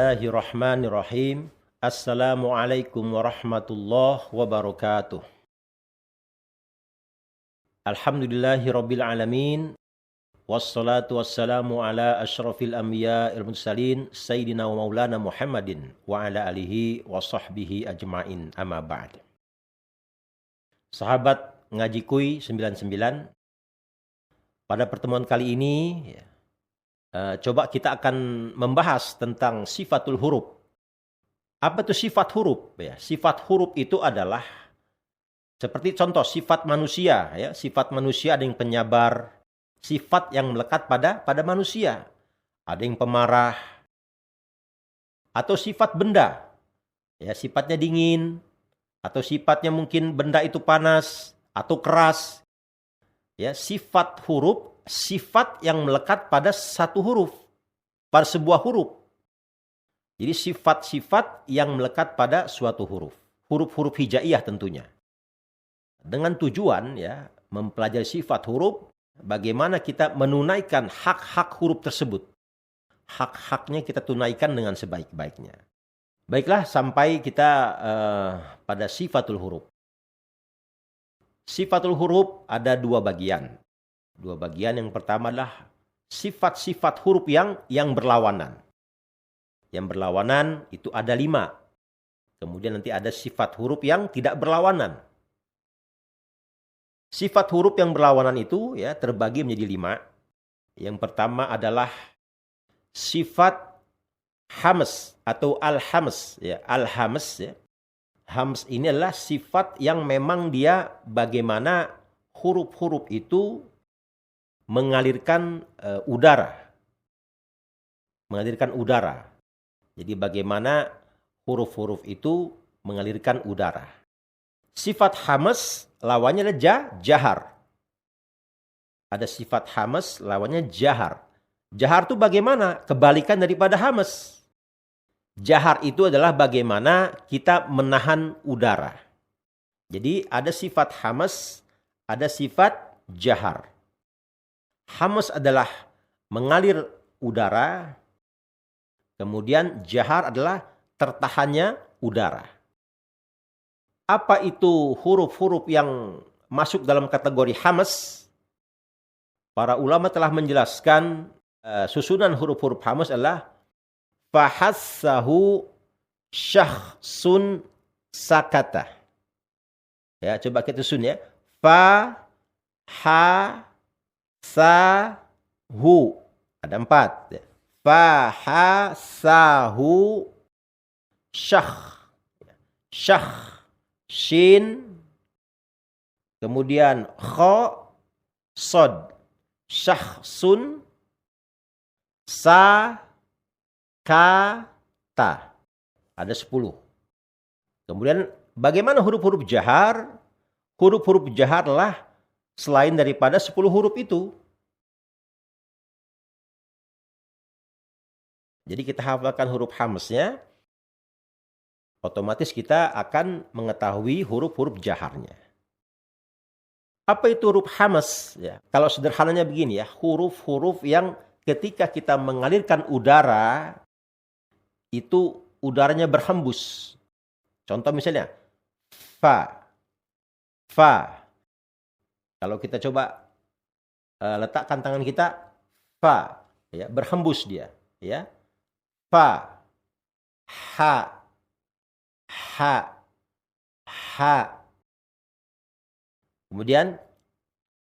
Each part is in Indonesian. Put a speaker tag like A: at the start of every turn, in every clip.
A: Bismillahirrahmanirrahim. Assalamualaikum warahmatullahi wabarakatuh. Alhamdulillahirabbil alamin. Wassalatu wassalamu ala asyrafil anbiya'il mursalin sayyidina wa maulana Muhammadin wa ala alihi wa sahbihi ajma'in. Amma ba'd. Sahabat Ngaji Kuy 99, pada pertemuan kali ini coba kita akan membahas tentang sifatul huruf. Apa itu sifat huruf? Ya, sifat huruf itu adalah seperti contoh sifat manusia. Ya, sifat manusia ada yang penyabar, sifat yang melekat pada manusia. Ada yang pemarah, atau sifat benda. Ya, sifatnya dingin, atau sifatnya mungkin benda itu panas atau keras. Ya, sifat huruf, sifat yang melekat pada satu huruf, pada sebuah huruf. Jadi sifat-sifat yang melekat pada suatu huruf. Huruf-huruf hijaiyah tentunya. Dengan tujuan ya mempelajari sifat huruf, bagaimana kita menunaikan hak-hak huruf tersebut. Hak-haknya kita tunaikan dengan sebaik-baiknya. Baiklah, sampai kita pada sifatul huruf. Sifatul huruf ada dua bagian. Dua bagian, yang pertama adalah sifat-sifat huruf yang berlawanan. Yang berlawanan itu ada 5. Kemudian nanti ada sifat huruf yang tidak berlawanan. Sifat huruf yang berlawanan itu ya terbagi menjadi 5. Yang pertama adalah sifat hams atau al-hams. Ya, al-hams ya. Hams ini adalah sifat yang memang dia bagaimana huruf-huruf itu mengalirkan udara. Mengalirkan udara. Jadi bagaimana huruf-huruf itu mengalirkan udara. Sifat hams lawannya adalah jahar. Ada sifat hams lawannya jahar. Jahar itu bagaimana? Kebalikan daripada hams. Jahar itu adalah bagaimana kita menahan udara. Jadi ada sifat hams, ada sifat jahar. Hams adalah mengalir udara, kemudian jahar adalah tertahannya udara. Apa itu huruf-huruf yang masuk dalam kategori hams? Para ulama telah menjelaskan susunan huruf-huruf hams adalah fahassahu syakhsun sakata. Ya, coba kita susun ya. Fa, ha, sa, hu. Ada 4. Ya. Fa, ha, sa, hu, syakh. Syakh, shin. Kemudian kha, sod. Syakhsun, sa, kata. Ada 10. Kemudian bagaimana huruf-huruf jahar? Huruf-huruf jahar adalah selain daripada 10 huruf itu. Jadi kita hafalkan huruf hamsnya, otomatis kita akan mengetahui huruf-huruf jaharnya. Apa itu huruf hams? Ya, kalau sederhananya begini ya, huruf-huruf yang ketika kita mengalirkan udara, itu udaranya berhembus. Contoh misalnya, fa. Fa. Kalau kita coba letakkan tangan kita, fa. Ya, berhembus dia. Ya. Fa. Ha. Ha. Ha. Kemudian,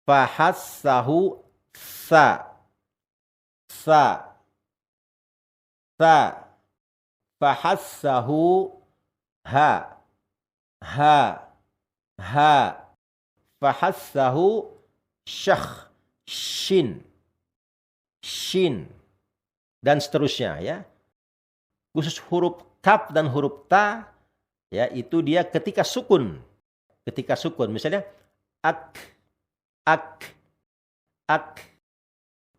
A: fahassahu sa. Sa. Sa. Fahassahu ha. Ha. Ha. Fahassahu syakh. Shin. Shin. Dan seterusnya ya. Khusus huruf kaf dan huruf ta ya, itu dia ketika sukun. Ketika sukun misalnya ak. Ak. Ak.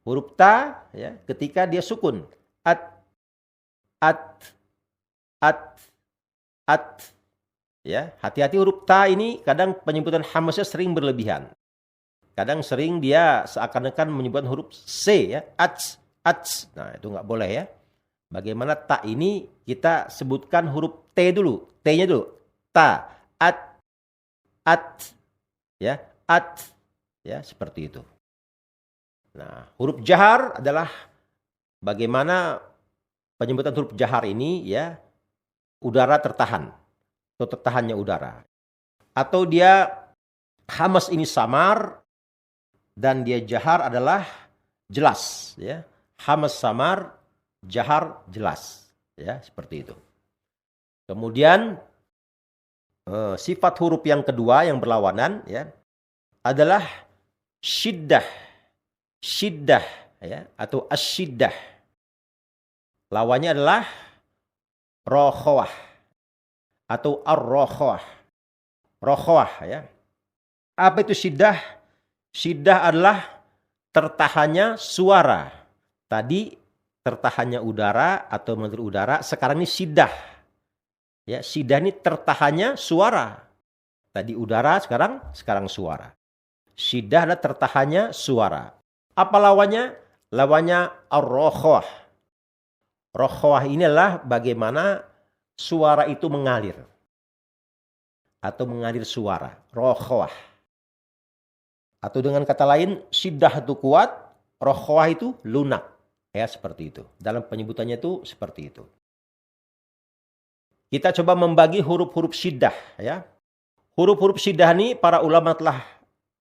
A: Huruf ta ya, ketika dia sukun. At. At. At. At. Ya, hati-hati huruf ta ini kadang penyebutan hamzah sering berlebihan. Kadang sering dia seakan-akan menyebutkan huruf C ya, ats, ats. Nah, itu nggak boleh ya. Bagaimana ta ini kita sebutkan huruf T dulu. T-nya dulu. Ta, at, ya, at, ya, seperti itu. Nah, huruf jahar adalah bagaimana penyebutan huruf jahar ini, ya, udara tertahan atau tertahannya udara. Atau dia hamas ini samar dan dia jahar adalah jelas, ya. Hamas samar, jahar jelas, ya, seperti itu. Kemudian sifat huruf yang kedua yang berlawanan, ya, adalah syiddah, ya, atau asyiddah. Lawannya adalah rokhawah atau ar-rokhawah. Rokhawah, ya. Apa itu syiddah? Syiddah adalah tertahannya suara. Tadi tertahannya udara atau mengalir udara, sekarang ini syiddah. Ya, syiddah ini tertahannya suara. Tadi udara, sekarang suara. Syiddah adalah tertahannya suara. Apa lawannya? Lawannya ar-rokhawah. Rokhawah ini adalah bagaimana suara itu mengalir. Atau mengalir suara. Rokhawah. Atau dengan kata lain, syiddah itu kuat, rokhawah itu lunak. Ya, seperti itu. Dalam penyebutannya itu seperti itu. Kita coba membagi huruf-huruf syiddah, ya. Huruf-huruf syiddah ini para ulama telah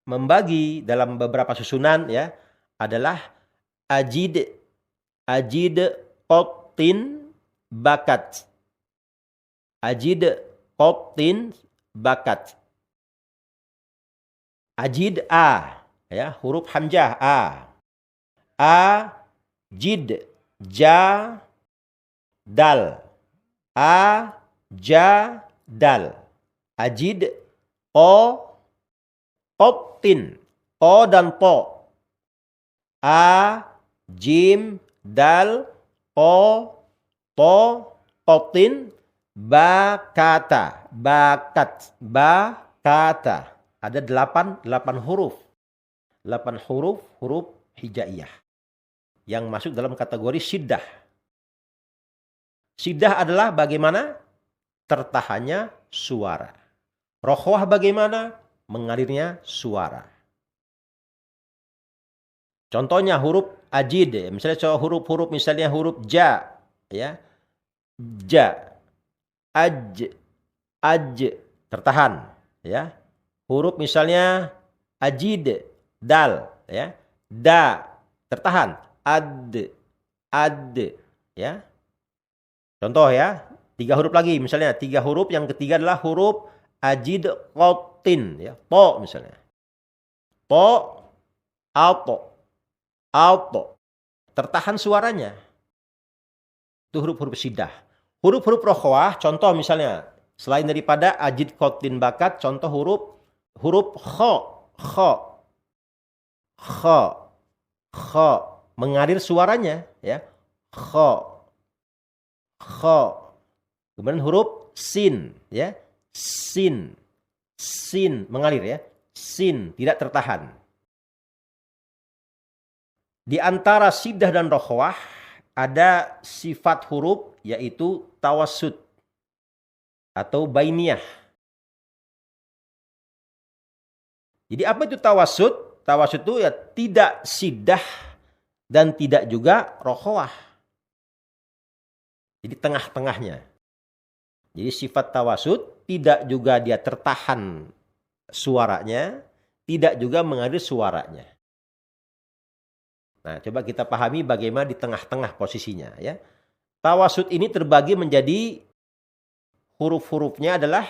A: membagi dalam beberapa susunan, ya. Adalah ajid, qatin, bakat. Ajid, qatin, bakat. Ajid a, ya, huruf hamzah a, jid, ja, dal, a, ja, dal. Ajid, o, qatin, o dan po. A, jim, dal, o, to, qatin, bakata, bakata. Ada 8 huruf. 8 huruf hijaiyah yang masuk dalam kategori syiddah. Syiddah adalah bagaimana tertahannya suara. Rokhawah bagaimana mengalirnya suara. Contohnya huruf ajid, misalnya huruf-huruf misalnya huruf ja, ya. Ja, aj, tertahan, ya. Huruf misalnya ajid, dal, ya. Da, tertahan. Ad, ya. Contoh, ya. 3 huruf lagi misalnya. 3 huruf, yang ketiga adalah huruf ajid qatin, ya. To misalnya. To, alto. Tertahan suaranya. Itu huruf-huruf syiddah. Huruf-huruf rokhawah, contoh misalnya. Selain daripada ajid qatin bakat, contoh huruf kho, mengalir suaranya, ya. Kho. Kemudian huruf sin, ya. Sin mengalir, ya. Sin tidak tertahan. Di antara syiddah dan rokhawah ada sifat huruf yaitu tawassut atau bainiyah. Jadi apa itu tawassut? Tawassut itu ya tidak syiddah dan tidak juga rokhawah. Jadi tengah-tengahnya. Jadi sifat tawassut tidak juga dia tertahan suaranya, tidak juga mengalir suaranya. Nah, coba kita pahami bagaimana di tengah-tengah posisinya, ya. Tawassut ini terbagi menjadi huruf-hurufnya adalah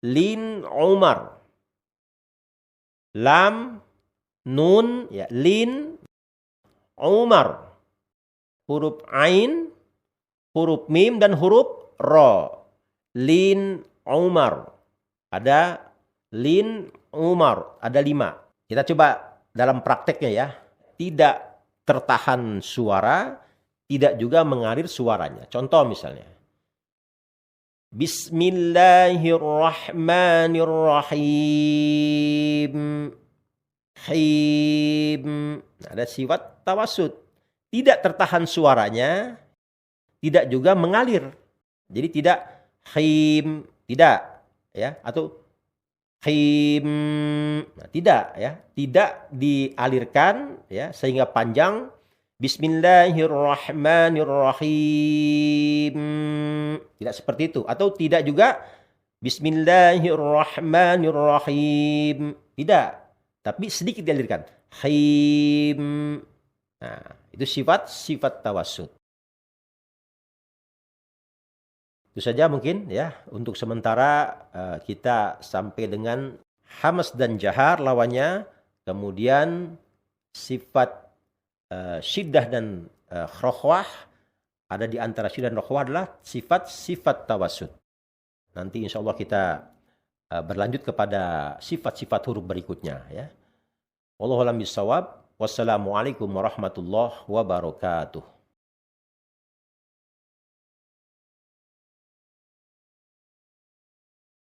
A: lin, umar, lam, nun, ya, lin, umar, huruf ain, huruf mim, dan huruf ro. Lin, umar. Ada lin, umar. Ada 5. Kita coba dalam prakteknya, ya. Tidak tertahan suara, tidak juga mengalir suaranya. Contoh misalnya. Bismillahirrahmanirrahim. Him. Ada sifat tawassut. Tidak tertahan suaranya, tidak juga mengalir. Jadi tidak khim, tidak ya, atau khim, nah, tidak ya, tidak dialirkan ya sehingga panjang. Bismillahirrahmanirrahim. Tidak seperti itu, atau tidak juga Bismillahirrahmanirrahim. Tidak, tapi sedikit dialirkan. Khim. Nah, itu sifat tawassut. Itu saja mungkin ya untuk sementara kita sampai dengan hamas dan jahar lawannya, kemudian sifat syiddah dan rokhwah. Ada di antara syiddah dan rokhwah adalah sifat-sifat tawassut. Nanti insya Allah kita berlanjut kepada sifat-sifat huruf berikutnya ya. Wallahu a'lam bishawab. Wassalamualaikum warahmatullahi wabarakatuh.